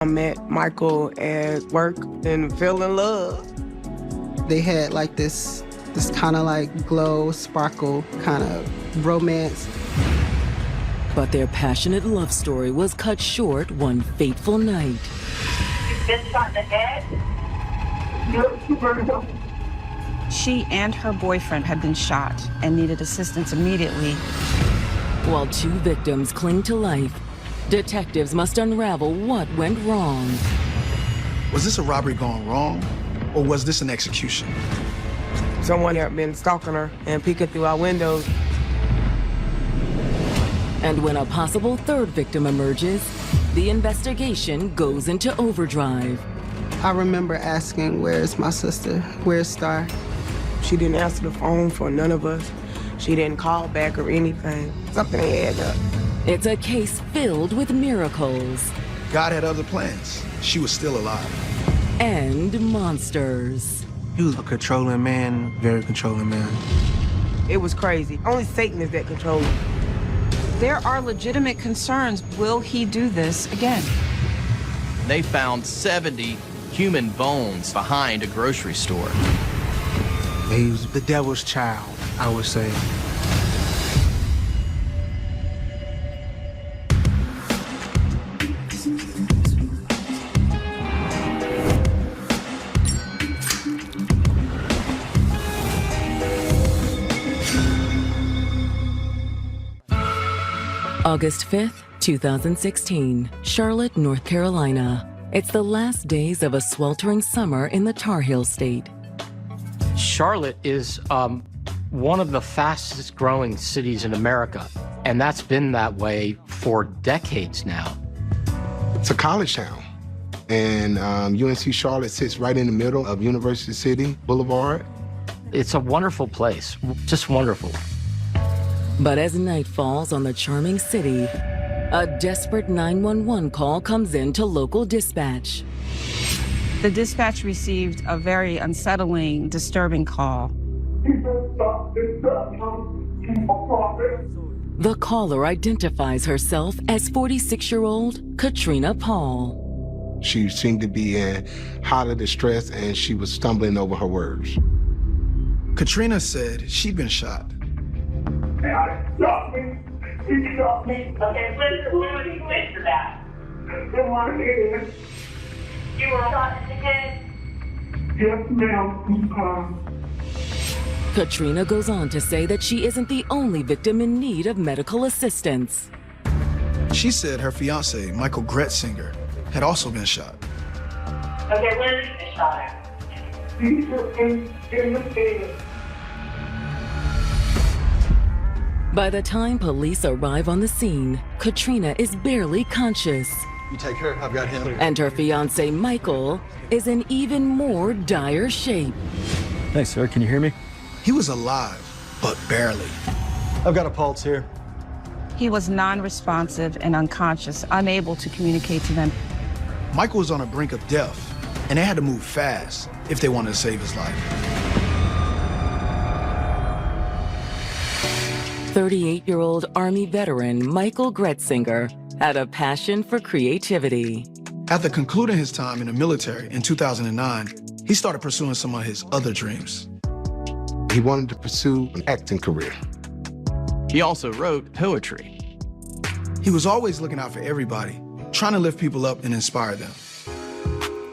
I met Michael at work and fell in love. They had like this kind of like glow, sparkle kind of romance. But their passionate love story was cut short one fateful night. You've been shot in the head? She and her boyfriend had been shot and needed assistance immediately. While two victims cling to life, detectives must unravel what went wrong. Was this a robbery gone wrong, or was this an execution? Someone had been stalking her and peeking through our windows. And when a possible third victim emerges, the investigation goes into overdrive. I remember asking, where's my sister? Where's Star? She didn't answer the phone for none of us. She didn't call back or anything. Something had up. It's a case filled with miracles. God had other plans. She was still alive. And monsters. He was a controlling man, very controlling man. It was crazy. Only Satan is that controlling. There are legitimate concerns. Will he do this again? They found 70 human bones behind a grocery store. He was the devil's child, I would say. August 5th, 2016, Charlotte, North Carolina. It's the last days of a sweltering summer in the Tar Heel State. Charlotte is one of the fastest growing cities in America, and that's been that way for decades now. It's a college town, and UNC Charlotte sits right in the middle of University City Boulevard. It's a wonderful place, just wonderful. But as night falls on the charming city, a desperate 911 call comes in to local dispatch. The dispatch received a very unsettling, disturbing call. The caller identifies herself as 46-year-old Katrina Paul. She seemed to be in highly distress, and she was stumbling over her words. Katrina said she'd been shot. He shot me. Okay, when did you answer that? In my head. You were shot in the head? Yes, ma'am. Katrina goes on to say that she isn't the only victim in need of medical assistance. She said her fiance, Michael Gretzinger, had also been shot. Okay, where did you get shot at? He's in the head. By the time police arrive on the scene, Katrina is barely conscious. You take her, I've got him. And her fiancé, Michael, is in even more dire shape. Thanks, sir. Can you hear me? He was alive, but barely. I've got a pulse here. He was non-responsive and unconscious, unable to communicate to them. Michael was on the brink of death, and they had to move fast if they wanted to save his life. 38-year-old Army veteran Michael Gretzinger had a passion for creativity. After concluding his time in the military in 2009, he started pursuing some of his other dreams. He wanted to pursue an acting career. He also wrote poetry. He was always looking out for everybody, trying to lift people up and inspire them.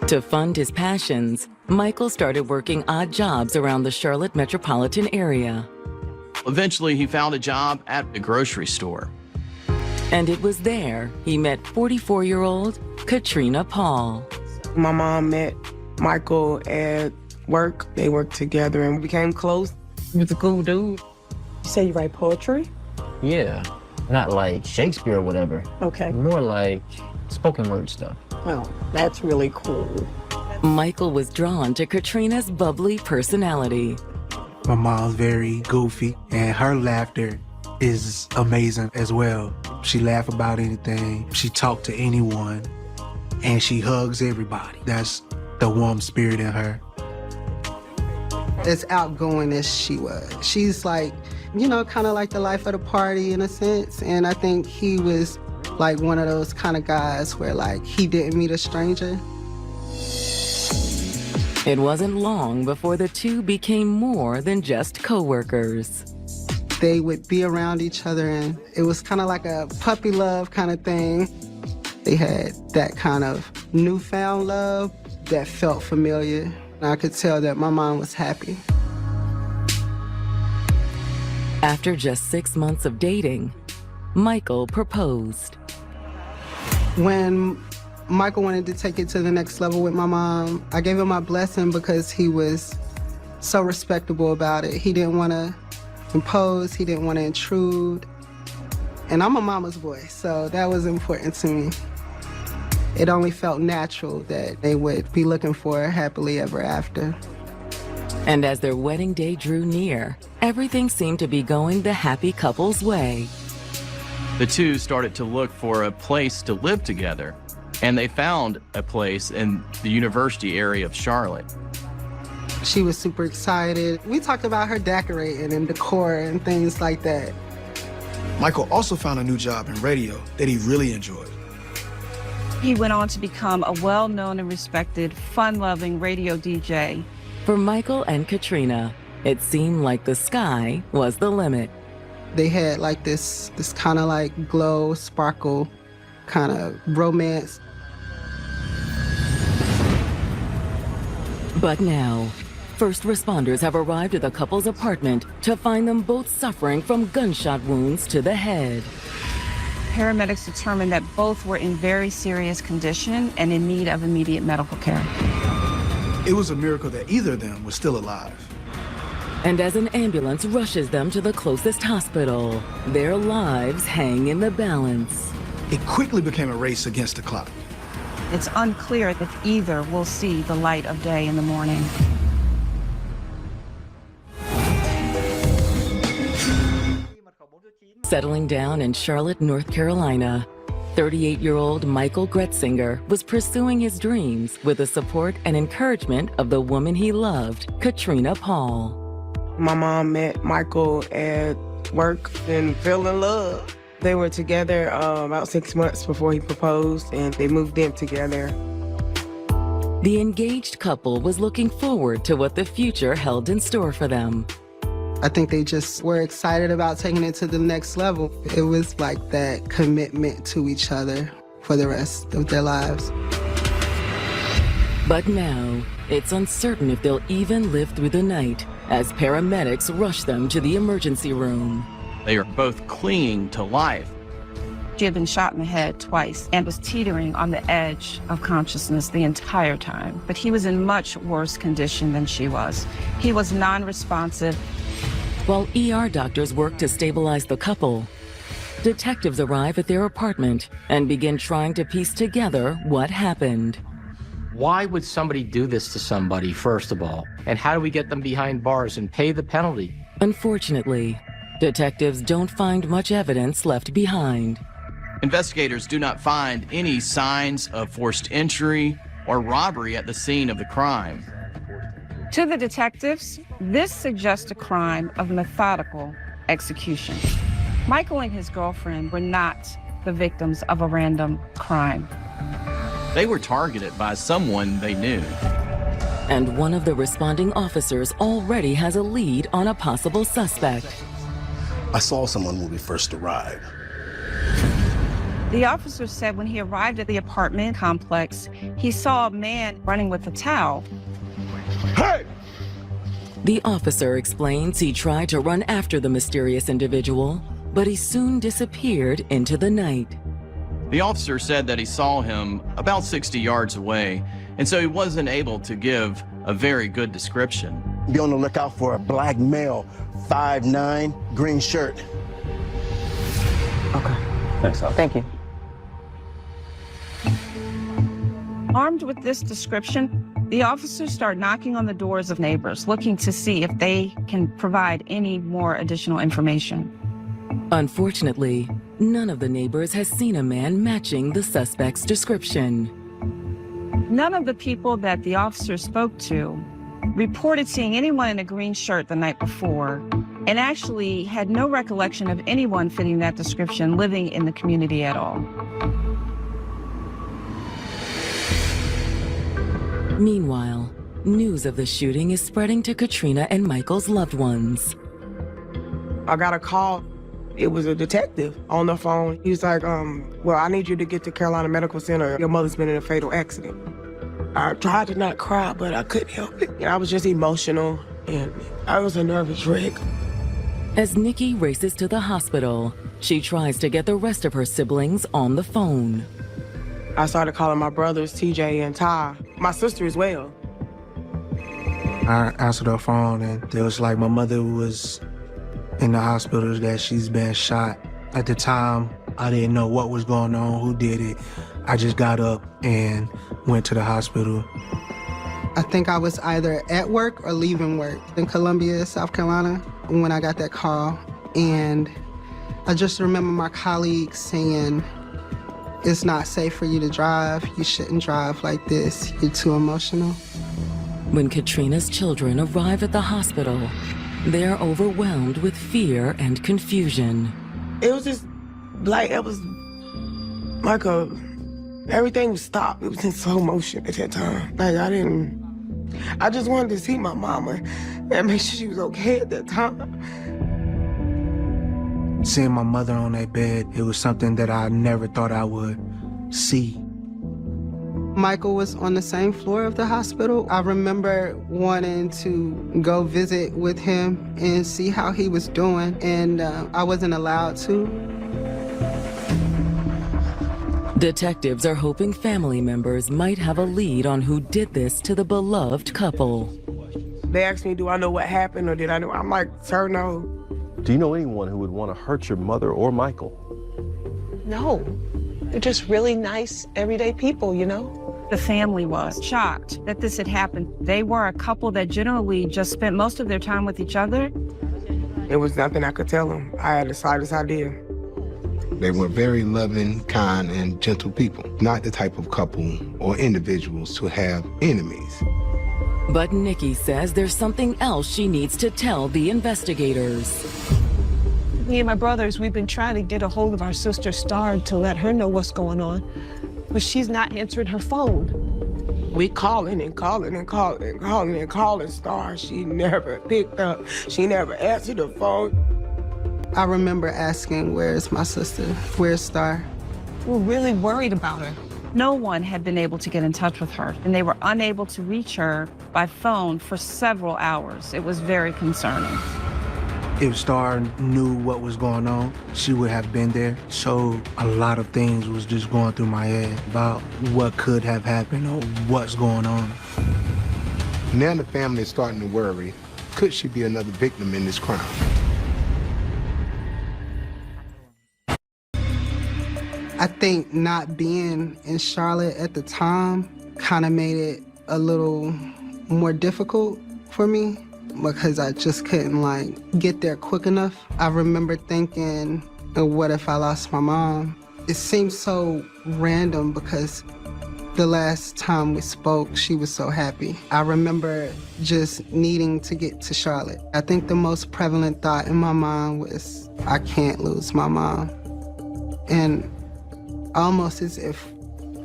To fund his passions, Michael started working odd jobs around the Charlotte metropolitan area. Eventually, he found a job at the grocery store. And it was there he met 44-year-old Katrina Paul. My mom met Michael at work. They worked together and we became close. He was a cool dude. You say you write poetry? Yeah, not like Shakespeare or whatever. Okay. More like spoken word stuff. Well, that's really cool. Michael was drawn to Katrina's bubbly personality. My mom's very goofy, and her laughter is amazing as well. She laughs about anything. She talks to anyone, and she hugs everybody. That's the warm spirit in her. As outgoing as she was, she's like, you know, kind of like the life of the party in a sense. And I think he was like one of those kind of guys where like he didn't meet a stranger. It wasn't long before the two became more than just co-workers. They would be around each other, and it was kind of like a puppy love kind of thing. They had that kind of newfound love that felt familiar. I could tell that my mom was happy. After just 6 months of dating, Michael proposed. When Michael wanted to take it to the next level with my mom, I gave him my blessing because he was so respectable about it. He didn't want to impose, he didn't want to intrude. And I'm a mama's boy, so that was important to me. It only felt natural that they would be looking for happily ever after. And as their wedding day drew near, everything seemed to be going the happy couple's way. The two started to look for a place to live together, and they found a place in the university area of Charlotte. She was super excited. We talked about her decorating and decor and things like that. Michael also found a new job in radio that he really enjoyed. He went on to become a well-known and respected, fun-loving radio DJ. For Michael and Katrina, it seemed like the sky was the limit. They had like this kind of like glow, sparkle, kind of romance. But now, first responders have arrived at the couple's apartment to find them both suffering from gunshot wounds to the head. Paramedics determined that both were in very serious condition and in need of immediate medical care. It was a miracle that either of them was still alive. And as an ambulance rushes them to the closest hospital, their lives hang in the balance. It quickly became a race against the clock. It's unclear if either will see the light of day in the morning. Settling down in Charlotte, North Carolina, 38-year-old Michael Gretzinger was pursuing his dreams with the support and encouragement of the woman he loved, Katrina Paul. My mom met Michael at work and fell in love. They were together about 6 months before he proposed, and they moved in together. The engaged couple was looking forward to what the future held in store for them. I think they just were excited about taking it to the next level. It was like that commitment to each other for the rest of their lives. But now, it's uncertain if they'll even live through the night as paramedics rush them to the emergency room. They are both clinging to life. She had been shot in the head twice and was teetering on the edge of consciousness the entire time. But he was in much worse condition than she was. He was non-responsive. While ER doctors work to stabilize the couple, detectives arrive at their apartment and begin trying to piece together what happened. Why would somebody do this to somebody, first of all? And how do we get them behind bars and pay the penalty? Unfortunately, detectives don't find much evidence left behind. Investigators do not find any signs of forced entry or robbery at the scene of the crime. To the detectives, this suggests a crime of methodical execution. Michael and his girlfriend were not the victims of a random crime. They were targeted by someone they knew. And one of the responding officers already has a lead on a possible suspect. I saw someone when we first arrived. The officer said when he arrived at the apartment complex, he saw a man running with a towel. Hey! The officer explains he tried to run after the mysterious individual, but he soon disappeared into the night. The officer said that he saw him about 60 yards away, and so he wasn't able to give a very good description. Be on the lookout for a black male, 5'9", green shirt. Okay. Thanks, Al. Thank you. Armed with this description, the officers start knocking on the doors of neighbors, looking to see if they can provide any more additional information. Unfortunately, none of the neighbors has seen a man matching the suspect's description. None of the people that the officers spoke to reported seeing anyone in a green shirt the night before and actually had no recollection of anyone fitting that description living in the community at all. Meanwhile, news of the shooting is spreading to Katrina and Michael's loved ones. I got a call. It was a detective on the phone. He was like, well, I need you to get to Carolina Medical Center. Your mother's been in a fatal accident. I tried to not cry, but I couldn't help it. I was just emotional, and I was a nervous wreck. As Nikki races to the hospital, she tries to get the rest of her siblings on the phone. I started calling my brothers, TJ and Ty, my sister as well. I answered her phone, and it was like my mother was in the hospital, that she's been shot. At the time, I didn't know what was going on, who did it. I just got up and went to the hospital. I think I was either at work or leaving work in Columbia, South Carolina, when I got that call. And I just remember my colleagues saying, it's not safe for you to drive. You shouldn't drive like this. You're too emotional. When Katrina's children arrive at the hospital, they're overwhelmed with fear and confusion. It was just like, it was like everything was stopped. It was in slow motion at that time. Like, I just wanted to see my mama and make sure she was okay at that time. Seeing my mother on that bed, it was something that I never thought I would see. Michael was on the same floor of the hospital. I remember wanting to go visit with him and see how he was doing, and I wasn't allowed to. Detectives are hoping family members might have a lead on who did this to the beloved couple. They asked me, do I know what happened or did I know? I'm like, sir, no. Do you know anyone who would want to hurt your mother or Michael? No. They're just really nice, everyday people, you know? The family was shocked that this had happened. They were a couple that generally just spent most of their time with each other. There was nothing I could tell them. I had the slightest idea. They were very loving, kind, and gentle people. Not the type of couple or individuals to have enemies. But Nikki says there's something else she needs to tell the investigators. Me and my brothers, we've been trying to get a hold of our sister Star to let her know what's going on, but she's not answering her phone. We calling and calling and calling and calling and calling Star. She never picked up. She never answered the phone. I remember asking, where's my sister? Where's Star? We're really worried about her. No one had been able to get in touch with her, and they were unable to reach her by phone for several hours. It was very concerning. If Star knew what was going on, she would have been there. So a lot of things was just going through my head about what could have happened or what's going on. Now the family is starting to worry, could she be another victim in this crime? I think not being in Charlotte at the time kind of made it a little more difficult for me because I just couldn't get there quick enough. I remember thinking, what if I lost my mom? It seems so random because the last time we spoke, she was so happy. I remember just needing to get to Charlotte. I think the most prevalent thought in my mind was, I can't lose my mom. And almost as if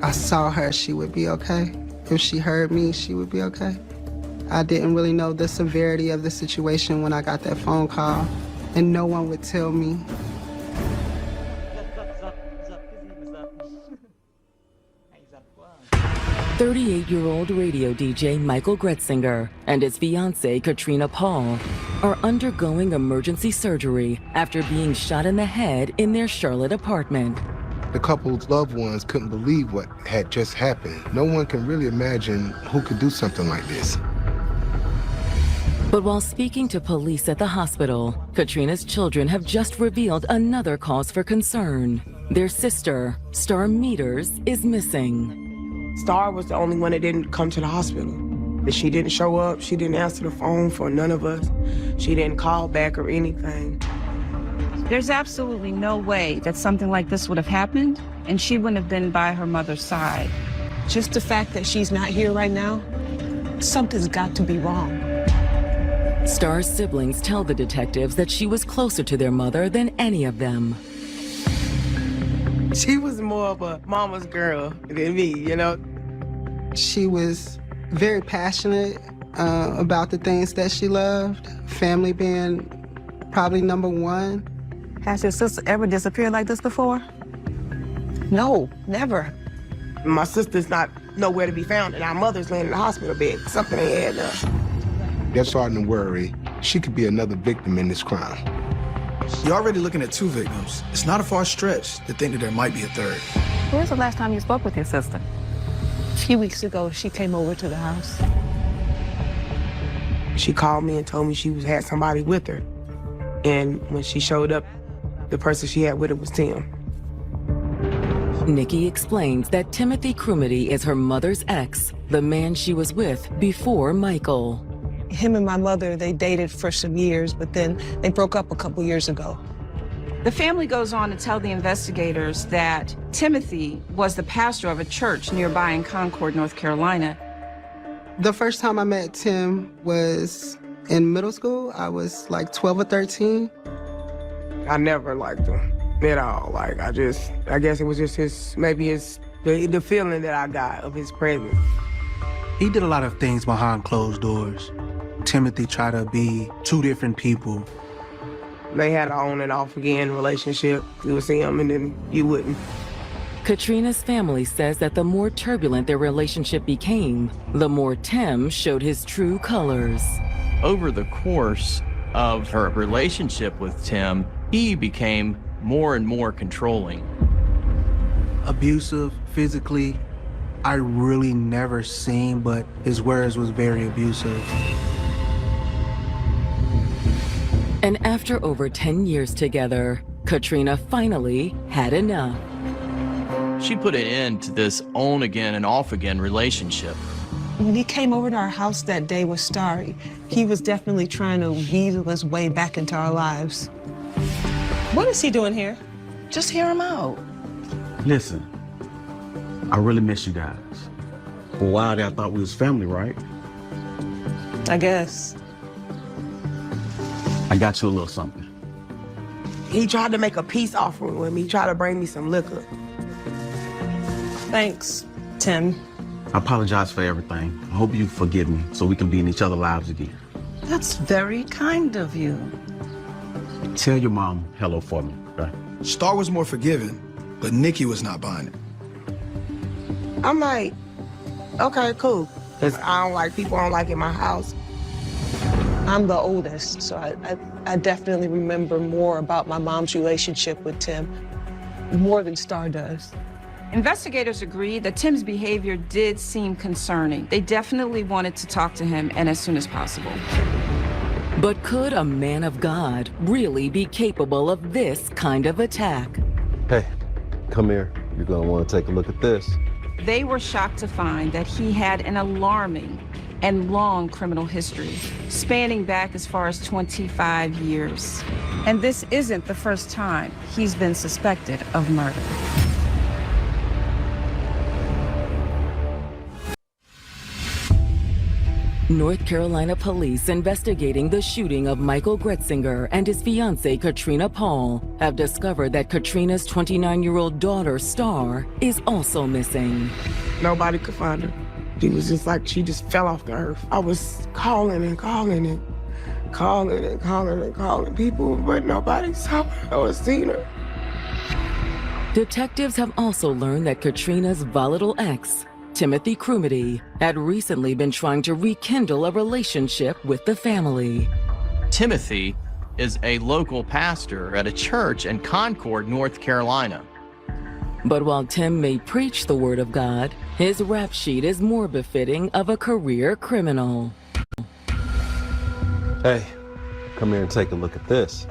I saw her, she would be okay. If she heard me, she would be okay. I didn't really know the severity of the situation when I got that phone call, and no one would tell me. "38-year-old radio DJ Michael Gretzinger and his fiancée Katrina Paul are undergoing emergency surgery after being shot in the head in their Charlotte apartment. The couple's loved ones couldn't believe what had just happened. No one can really imagine who could do something like this. But while speaking to police at the hospital, Katrina's children have just revealed another cause for concern. Their sister, Star Meters, is missing. Star was the only one that didn't come to the hospital. She didn't show up. She didn't answer the phone for none of us. She didn't call back or anything. There's absolutely no way that something like this would have happened, and she wouldn't have been by her mother's side. Just the fact that she's not here right now, something's got to be wrong. Star's siblings tell the detectives that she was closer to their mother than any of them. She was more of a mama's girl than me, you know? She was very passionate about the things that she loved, family being probably number one. Has your sister ever disappeared like this before? No, never. My sister's not nowhere to be found, and our mother's laying in the hospital bed. Something ain't adding up. They're starting to worry she could be another victim in this crime. You're already looking at 2 victims. It's not a far stretch to think that there might be a third. When's the last time you spoke with your sister? A few weeks ago, she came over to the house. She called me and told me she had somebody with her. And when she showed up, the person she had with her was Tim. Nikki explains that Timothy Crumity is her mother's ex, the man she was with before Michael. Him and my mother, they dated for some years, but then they broke up a couple years ago. The family goes on to tell the investigators that Timothy was the pastor of a church nearby in Concord, North Carolina. The first time I met Tim was in middle school. I was like 12 or 13. I never liked him at all. Like, I guess it was just the feeling that I got of his presence. He did a lot of things behind closed doors. Timothy tried to be 2 different people. They had an on and off again relationship. You would see him and then you wouldn't. Katrina's family says that the more turbulent their relationship became, the more Tim showed his true colors. Over the course of her relationship with Tim, he became more and more controlling. Abusive, physically, I really never seen, but his words was very abusive. And after over 10 years together, Katrina finally had enough. She put an end to this on again and off again relationship. When he came over to our house that day with Star, he was definitely trying to weasel his way back into our lives. What is he doing here? Just hear him out. Listen, I really miss you guys. For a while there, I thought we was family, right? I guess. I got you a little something. He tried to make a peace offering with me. He tried to bring me some liquor. Thanks, Tim. I apologize for everything. I hope you forgive me so we can be in each other's lives again. That's very kind of you. Tell your mom hello for me, okay? Star was more forgiving, but Nikki was not buying it. I'm like, okay, cool. Because I don't like people I don't like in my house. I'm the oldest, so I definitely remember more about my mom's relationship with Tim, more than Star does. Investigators agree that Tim's behavior did seem concerning. They definitely wanted to talk to him, and as soon as possible. But could a man of God really be capable of this kind of attack? Hey, come here. You're gonna want to take a look at this. They were shocked to find that he had an alarming and long criminal history, spanning back as far as 25 years. And this isn't the first time he's been suspected of murder. North Carolina police investigating the shooting of Michael Gretzinger and his fiancée Katrina Paul have discovered that Katrina's 29-year-old daughter, Star, is also missing. Nobody could find her. She was just like, she just fell off the earth. I was calling and calling and calling and calling and calling people, but nobody saw her or seen her. Detectives have also learned that Katrina's volatile ex, Timothy Crumity, had recently been trying to rekindle a relationship with the family. Timothy is a local pastor at a church in Concord, North Carolina. But while Tim may preach the word of God, his rap sheet is more befitting of a career criminal. Hey, come here and take a look at this.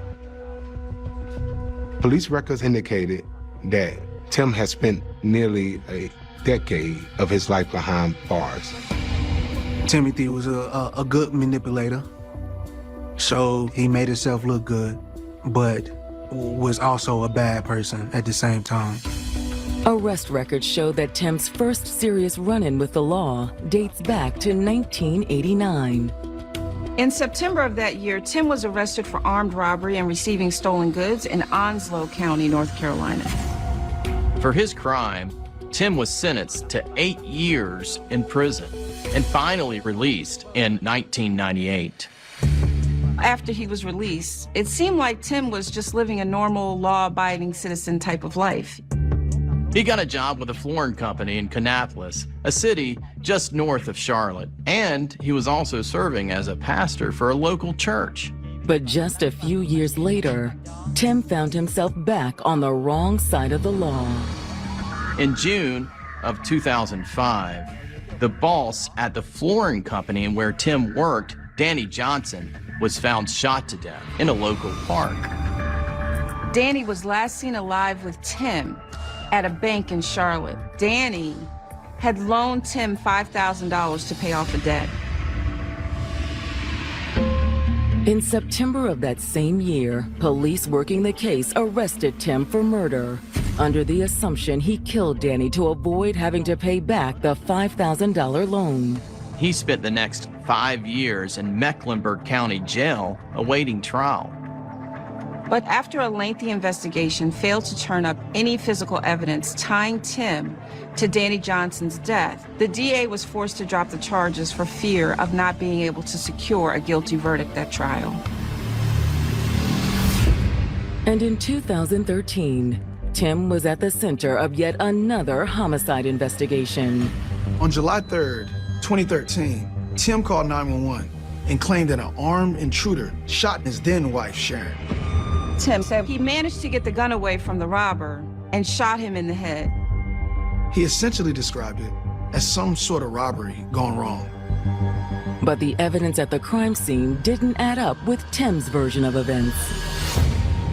Police records indicated that Tim has spent nearly a decade of his life behind bars. Timothy was a good manipulator, so he made himself look good, but was also a bad person at the same time. Arrest records show that Tim's first serious run-in with the law dates back to 1989. In September of that year, Tim was arrested for armed robbery and receiving stolen goods in Onslow County, North Carolina. For his crime, Tim was sentenced to 8 years in prison and finally released in 1998. After he was released, it seemed like Tim was just living a normal, law-abiding citizen type of life. He got a job with a flooring company in Kannapolis, a city just north of Charlotte, and he was also serving as a pastor for a local church. But just a few years later, Tim found himself back on the wrong side of the law. In June of 2005, the boss at the flooring company where Tim worked, Danny Johnson, was found shot to death in a local park. Danny was last seen alive with Tim at a bank in Charlotte. Danny had loaned Tim $5,000 to pay off a debt. In September of that same year, police working the case arrested Tim for murder, under the assumption he killed Danny to avoid having to pay back the $5,000 loan. He spent the next 5 years in Mecklenburg County Jail awaiting trial. But after a lengthy investigation failed to turn up any physical evidence tying Tim to Danny Johnson's death, the DA was forced to drop the charges for fear of not being able to secure a guilty verdict at trial. And in 2013, Tim was at the center of yet another homicide investigation. On July 3rd, 2013, Tim called 911 and claimed that an armed intruder shot his then wife, Sharon. Tim said he managed to get the gun away from the robber and shot him in the head. He essentially described it as some sort of robbery gone wrong. But the evidence at the crime scene didn't add up with Tim's version of events.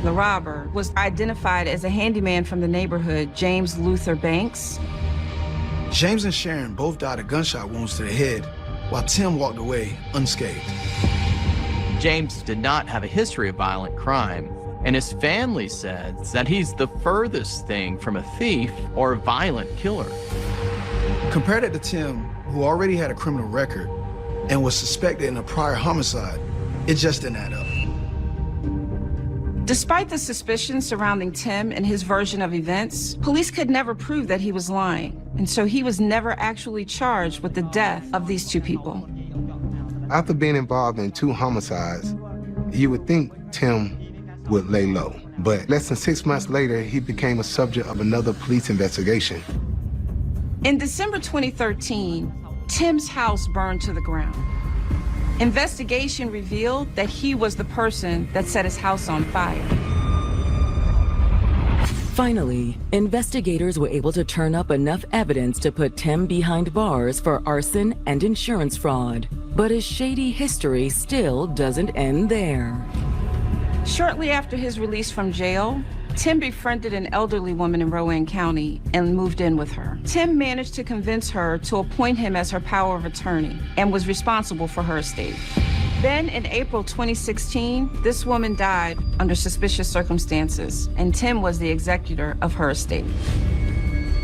The robber was identified as a handyman from the neighborhood, James Luther Banks. James and Sharon both died of gunshot wounds to the head, while Tim walked away unscathed. James did not have a history of violent crime, and his family says that he's the furthest thing from a thief or a violent killer. Compare that to Tim, who already had a criminal record and was suspected in a prior homicide, it just didn't add up. Despite the suspicions surrounding Tim and his version of events, police could never prove that he was lying, and so he was never actually charged with the death of these two people. After being involved in 2 homicides, you would think Tim would lay low. But less than 6 months later, he became a subject of another police investigation. In December 2013, Tim's house burned to the ground. Investigation revealed that he was the person that set his house on fire. Finally, investigators were able to turn up enough evidence to put Tim behind bars for arson and insurance fraud. But his shady history still doesn't end there. Shortly after his release from jail, Tim befriended an elderly woman in Rowan County and moved in with her. Tim managed to convince her to appoint him as her power of attorney and was responsible for her estate. Then in April 2016, this woman died under suspicious circumstances, and Tim was the executor of her estate.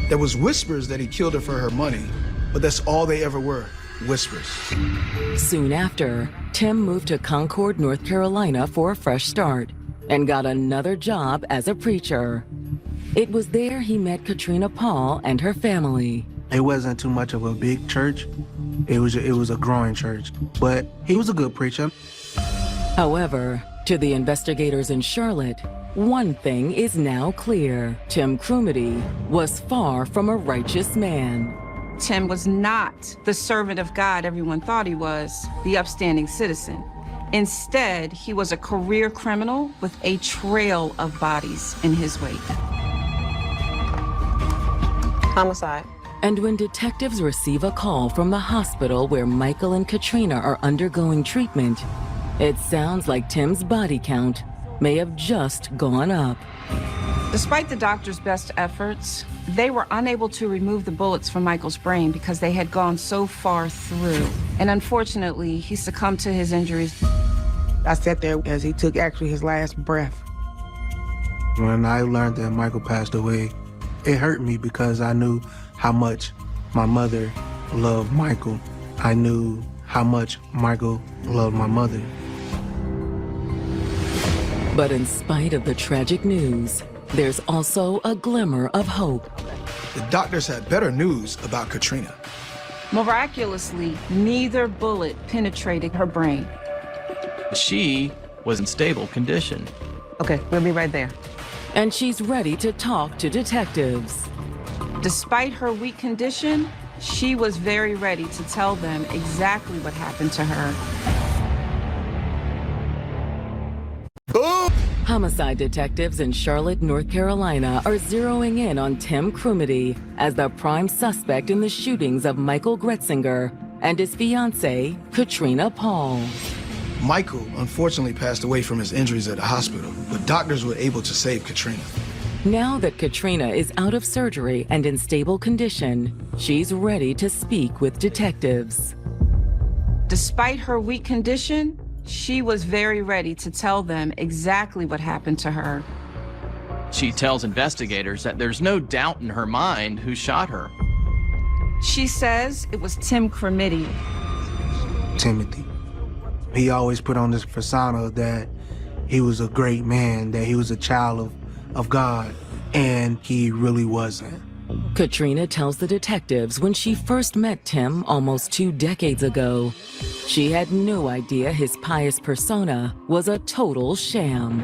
There was whispers that he killed her for her money, but that's all they ever were, whispers. Soon after, Tim moved to Concord, North Carolina for a fresh start and got another job as a preacher. It was there he met Katrina Paul and her family. It wasn't too much of a big church. It was a growing church, but he was a good preacher. However, to the investigators in Charlotte, one thing is now clear. Tim Crumity was far from a righteous man. Tim was not the servant of God everyone thought he was, the upstanding citizen. Instead, he was a career criminal with a trail of bodies in his wake. Homicide. And when detectives receive a call from the hospital where Michael and Katrina are undergoing treatment, it sounds like Tim's body count may have just gone up. Despite the doctor's best efforts, they were unable to remove the bullets from Michael's brain because they had gone so far through. And unfortunately, he succumbed to his injuries. I sat there as he took actually his last breath. When I learned that Michael passed away, it hurt me because I knew how much my mother loved Michael. I knew how much Michael loved my mother. But in spite of the tragic news, there's also a glimmer of hope. The doctors had better news about Katrina. Miraculously, neither bullet penetrated her brain. She was in stable condition. Okay, we'll be right there. And she's ready to talk to detectives. Despite her weak condition, she was very ready to tell them exactly what happened to her. Homicide detectives in Charlotte, North Carolina are zeroing in on Tim Crumity as the prime suspect in the shootings of Michael Gretzinger and his fiancée, Katrina Paul. Michael unfortunately passed away from his injuries at the hospital, but doctors were able to save Katrina. Now that Katrina is out of surgery and in stable condition, she's ready to speak with detectives. Despite her weak condition, she was very ready to tell them exactly what happened to her. She tells investigators that there's no doubt in her mind who shot her. She says it was Tim Crumity. Timothy. He always put on this persona that he was a great man, that he was a child of God, and he really wasn't. Katrina tells the detectives when she first met Tim almost 2 decades ago, she had no idea his pious persona was a total sham.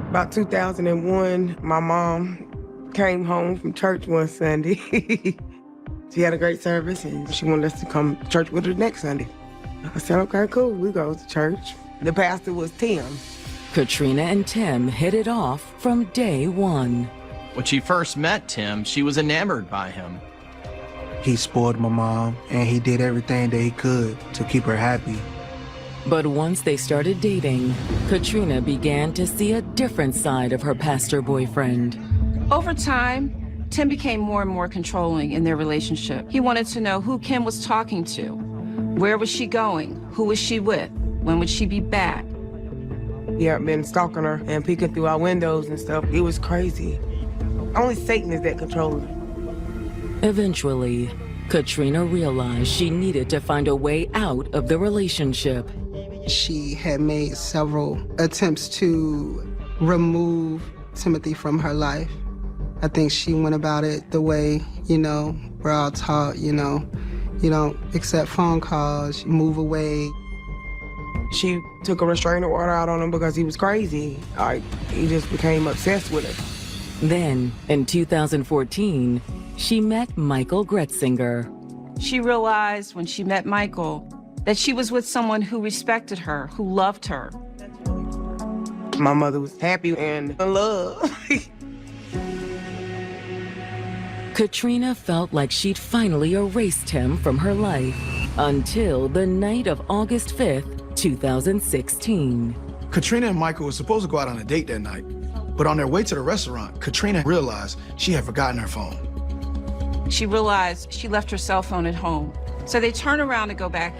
About 2001, my mom came home from church one Sunday. She had a great service and she wanted us to come to church with her next Sunday. I said, okay, cool, we go to church. The pastor was Tim. Katrina and Tim hit it off from day one. When she first met Tim, she was enamored by him. He spoiled my mom, and he did everything that he could to keep her happy. But once they started dating, Katrina began to see a different side of her pastor boyfriend. Over time, Tim became more and more controlling in their relationship. He wanted to know who Kim was talking to. Where was she going? Who was she with? When would she be back? Yeah, I've been stalking her and peeking through our windows and stuff. It was crazy. Only Satan is that controlling. Eventually, Katrina realized she needed to find a way out of the relationship. She had made several attempts to remove Timothy from her life. I think she went about it the way, we're all taught, you don't accept phone calls, you move away. She took a restraining order out on him because he was crazy. He just became obsessed with her. Then, in 2014, she met Michael Gretzinger. She realized when she met Michael that she was with someone who respected her, who loved her. My mother was happy and in love. Katrina felt like she'd finally erased him from her life until the night of August 5th, 2016. Katrina and Michael were supposed to go out on a date that night, but on their way to the restaurant, Katrina realized she had forgotten her phone. She realized she left her cell phone at home, so they turned around to go back.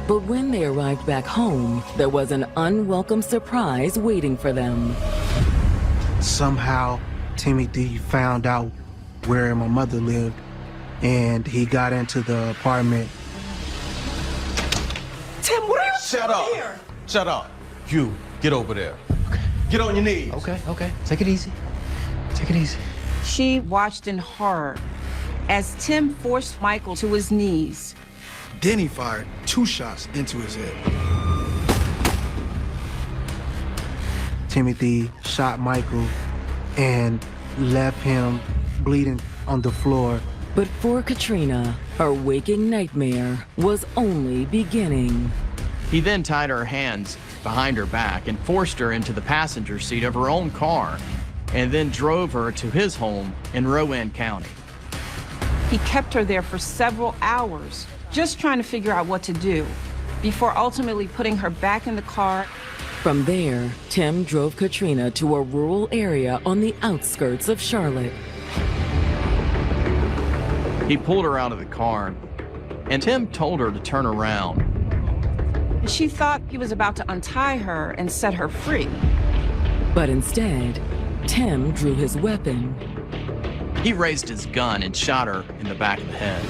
But when they arrived back home, there was an unwelcome surprise waiting for them. Somehow, Timothy found out where my mother lived, and he got into the apartment. Tim, what are you Shut doing up. here? Shut up. You, get over there. Get on your knees. Okay. Take it easy. Take it easy. She watched in horror as Tim forced Michael to his knees. Then he fired 2 shots into his head. Timothy shot Michael and left him bleeding on the floor. But for Katrina, her waking nightmare was only beginning. He then tied her hands behind her back and forced her into the passenger seat of her own car, and then drove her to his home in Rowan County. He kept her there for several hours, just trying to figure out what to do, before ultimately putting her back in the car. From there, Tim drove Katrina to a rural area on the outskirts of Charlotte. He pulled her out of the car, and Tim told her to turn around. She thought he was about to untie her and set her free. But instead, Tim drew his weapon. He raised his gun and shot her in the back of the head.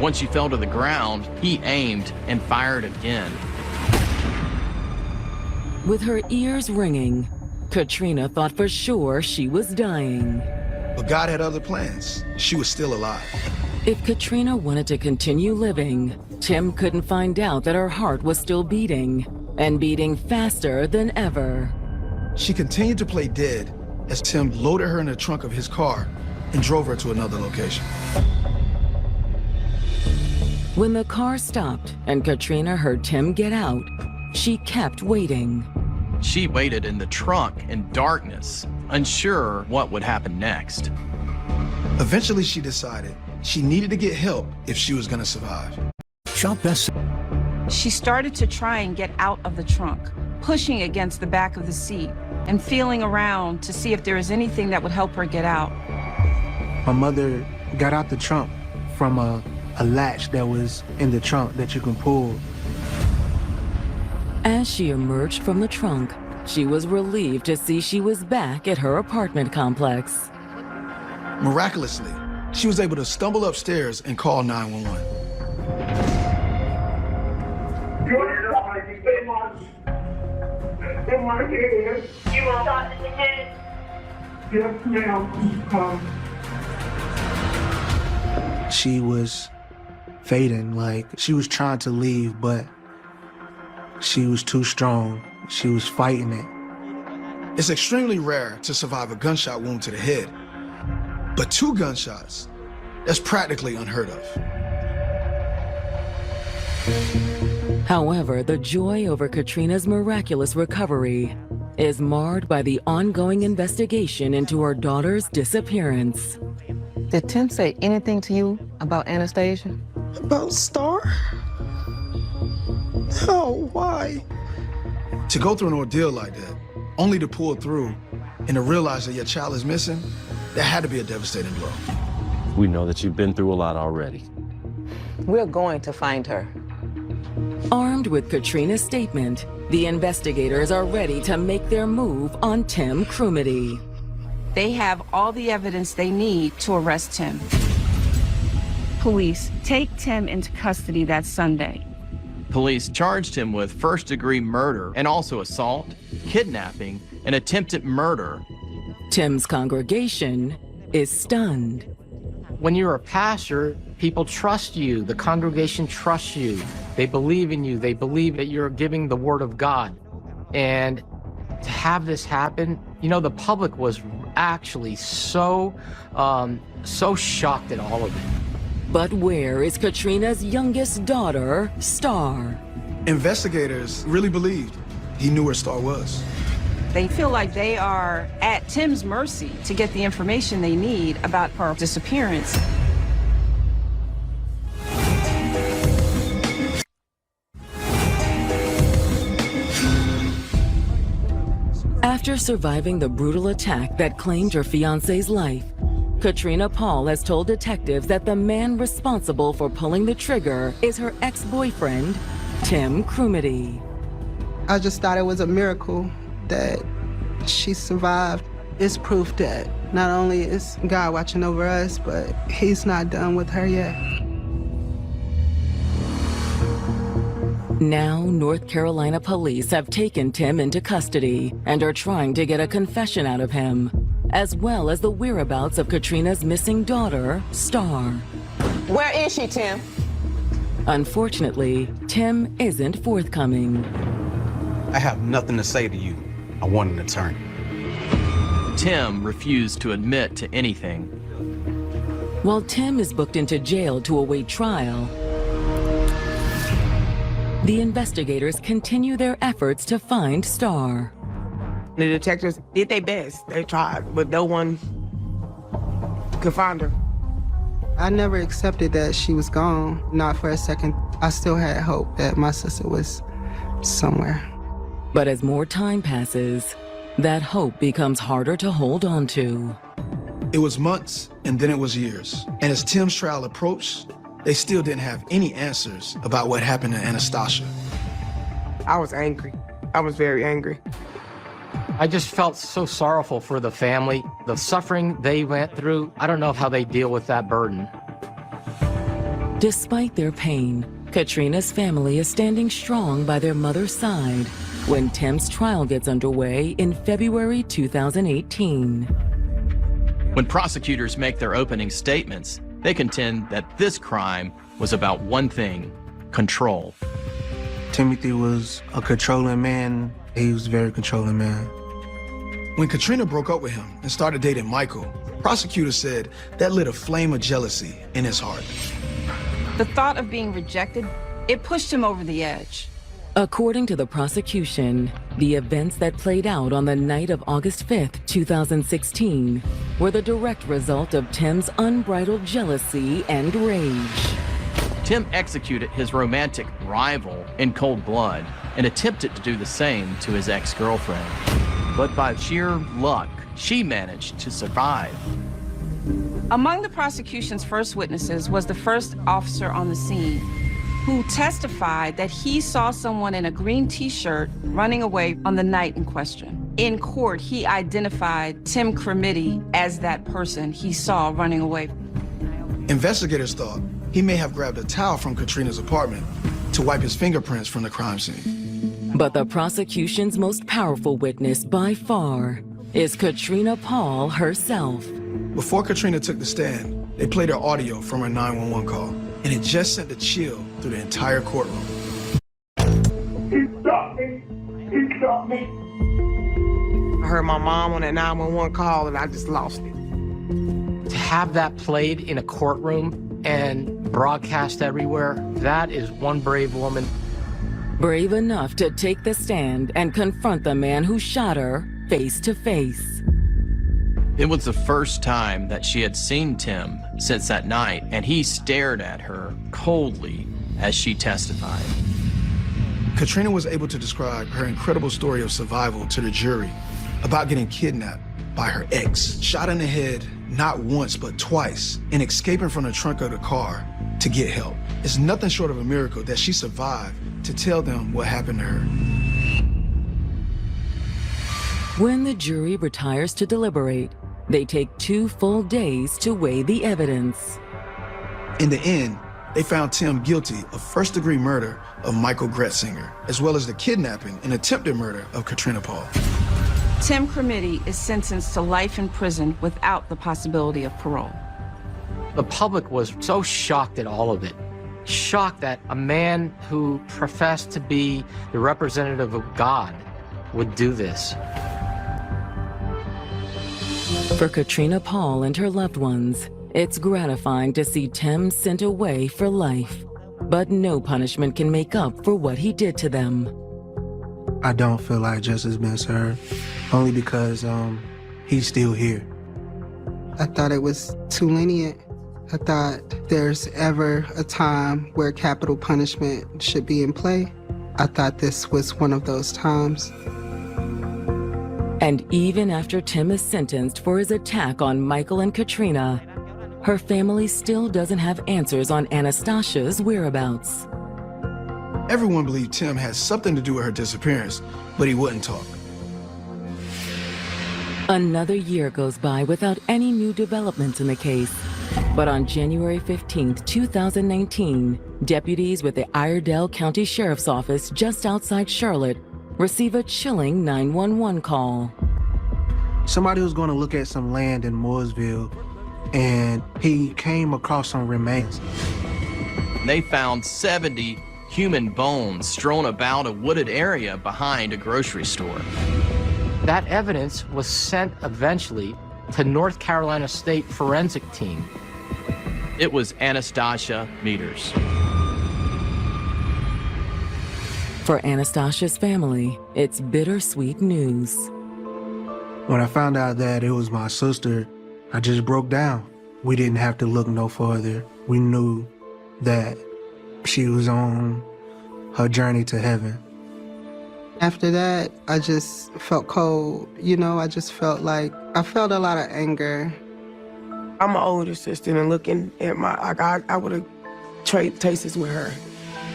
Once she fell to the ground, he aimed and fired again. With her ears ringing, Katrina thought for sure she was dying. But God had other plans. She was still alive. If Katrina wanted to continue living, Tim couldn't find out that her heart was still beating, and beating faster than ever. She continued to play dead as Tim loaded her in the trunk of his car and drove her to another location. When the car stopped and Katrina heard Tim get out, she kept waiting. She waited in the trunk in darkness, unsure what would happen next. Eventually, she decided she needed to get help if she was going to survive. She started to try and get out of the trunk, pushing against the back of the seat and feeling around to see if there was anything that would help her get out. My mother got out the trunk from a latch that was in the trunk that you can pull. As she emerged from the trunk, she was relieved to see she was back at her apartment complex. Miraculously, she was able to stumble upstairs and call 911. You want to talk to me? Yes, ma'am. She was fading, like she was trying to leave, but she was too strong. She was fighting it. It's extremely rare to survive a gunshot wound to the head, but 2 gunshots, that's practically unheard of. However, the joy over Katrina's miraculous recovery is marred by the ongoing investigation into her daughter's disappearance. Did Tim say anything to you about Anastasia? About Star? No, why? To go through an ordeal like that, only to pull through and to realize that your child is missing, that had to be a devastating blow. We know that you've been through a lot already. We're going to find her. Armed with Katrina's statement, the investigators are ready to make their move on Tim Crumedy. They have all the evidence they need to arrest Tim. Police take Tim into custody that Sunday. Police charged him with first-degree murder and also assault, kidnapping, and attempted murder. Tim's congregation is stunned. When you're a pastor, people trust you. The congregation trusts you. They believe in you. They believe that you're giving the word of God. And to have this happen, you know, the public was actually so shocked at all of it. But where is Katrina's youngest daughter, Star? Investigators really believed he knew where Star was. They feel like they are at Tim's mercy to get the information they need about her disappearance. After surviving the brutal attack that claimed her fiancé's life, Katrina Paul has told detectives that the man responsible for pulling the trigger is her ex-boyfriend, Tim Crumedy. I just thought it was a miracle that she survived. It's proof that not only is God watching over us, but he's not done with her yet. Now, North Carolina police have taken Tim into custody and are trying to get a confession out of him, as well as the whereabouts of Katrina's missing daughter, Star. Where is she, Tim? Unfortunately, Tim isn't forthcoming. I have nothing to say to you. I want an attorney. Tim refused to admit to anything. While Tim is booked into jail to await trial, the investigators continue their efforts to find Star. The detectives did their best. They tried, but no one could find her. I never accepted that she was gone, not for a second. I still had hope that my sister was somewhere. But as more time passes, that hope becomes harder to hold on to. It was months, and then it was years. And as Tim's trial approached, they still didn't have any answers about what happened to Anastasia. I was angry. I was very angry. I just felt so sorrowful for the family, the suffering they went through. I don't know how they deal with that burden. Despite their pain, Katrina's family is standing strong by their mother's side when Tim's trial gets underway in February 2018. When prosecutors make their opening statements, they contend that this crime was about one thing: control. Timothy was a controlling man. He was a very controlling man. When Katrina broke up with him and started dating Michael, prosecutors said that lit a flame of jealousy in his heart. The thought of being rejected, it pushed him over the edge. According to the prosecution, the events that played out on the night of August 5th, 2016, were the direct result of Tim's unbridled jealousy and rage. Tim executed his romantic rival in cold blood and attempted to do the same to his ex-girlfriend. But by sheer luck, she managed to survive. Among the prosecution's first witnesses was the first officer on the scene, who testified that he saw someone in a green t-shirt running away on the night in question. In court, he identified Tim Cremity as that person he saw running away. Investigators thought he may have grabbed a towel from Katrina's apartment to wipe his fingerprints from the crime scene. But the prosecution's most powerful witness by far is Katrina Paul herself. Before Katrina took the stand, they played her audio from her 911 call, and it just sent a chill through the entire courtroom. He stopped me. He stopped me. I heard my mom on that 911 call, and I just lost it. To have that played in a courtroom and broadcast everywhere, that is one brave woman. Brave enough to take the stand and confront the man who shot her face to face. It was the first time that she had seen Tim since that night, and he stared at her coldly as she testified. Katrina was able to describe her incredible story of survival to the jury about getting kidnapped by her ex, shot in the head not once but twice, and escaping from the trunk of the car to get help. It's nothing short of a miracle that she survived to tell them what happened to her. When the jury retires to deliberate, they take 2 full days to weigh the evidence. In the end, they found Tim guilty of first-degree murder of Michael Gretzinger, as well as the kidnapping and attempted murder of Katrina Paul. Tim Cremity is sentenced to life in prison without the possibility of parole. The public was so shocked at all of it. Shocked that a man who professed to be the representative of God would do this. For Katrina Paul and her loved ones, it's gratifying to see Tim sent away for life. But no punishment can make up for what he did to them. I don't feel like justice been served, only because he's still here. I thought it was too lenient. I thought there's ever a time where capital punishment should be in play. I thought this was one of those times. And even after Tim is sentenced for his attack on Michael and Katrina, her family still doesn't have answers on Anastasia's whereabouts. Everyone believed Tim had something to do with her disappearance, but he wouldn't talk. Another year goes by without any new developments in the case. But on January 15th, 2019, deputies with the Iredell County Sheriff's Office just outside Charlotte receive a chilling 911 call. Somebody was going to look at some land in Mooresville, and he came across some remains. They found 70 human bones strewn about a wooded area behind a grocery store. That evidence was sent eventually to North Carolina State Forensic Team. It was Anastasia Meters. For Anastasia's family, it's bittersweet news. When I found out that it was my sister, I just broke down. We didn't have to look no further. We knew that she was on her journey to heaven. After that, I just felt cold. You know, I just felt like, I felt a lot of anger. I'm an older sister, and looking at I would have traded tastes with her.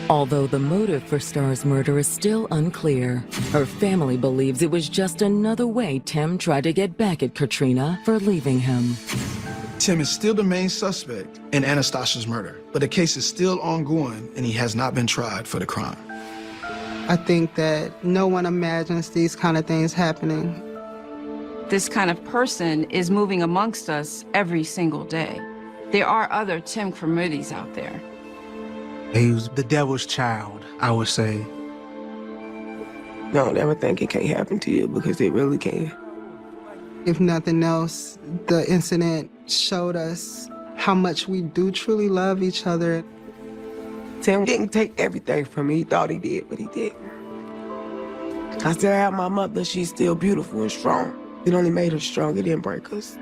Although the motive for Starr's murder is still unclear, her family believes it was just another way Tim tried to get back at Katrina for leaving him. Tim is still the main suspect in Anastasia's murder, but the case is still ongoing and he has not been tried for the crime. I think that no one imagines these kind of things happening. This kind of person is moving amongst us every single day. There are other Tim Cremudis out there. He was the devil's child, I would say. Don't ever think it can't happen to you, because it really can. If nothing else, the incident showed us how much we do truly love each other. Tim didn't take everything from me. He thought he did, but he didn't. I still have my mother. She's still beautiful and strong. It only made her strong. It didn't break us.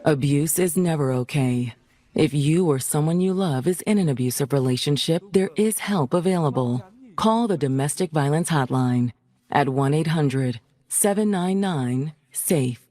Abuse is never okay. If you or someone you love is in an abusive relationship, there is help available. Call the Domestic Violence Hotline at 1-800-799-SAFE.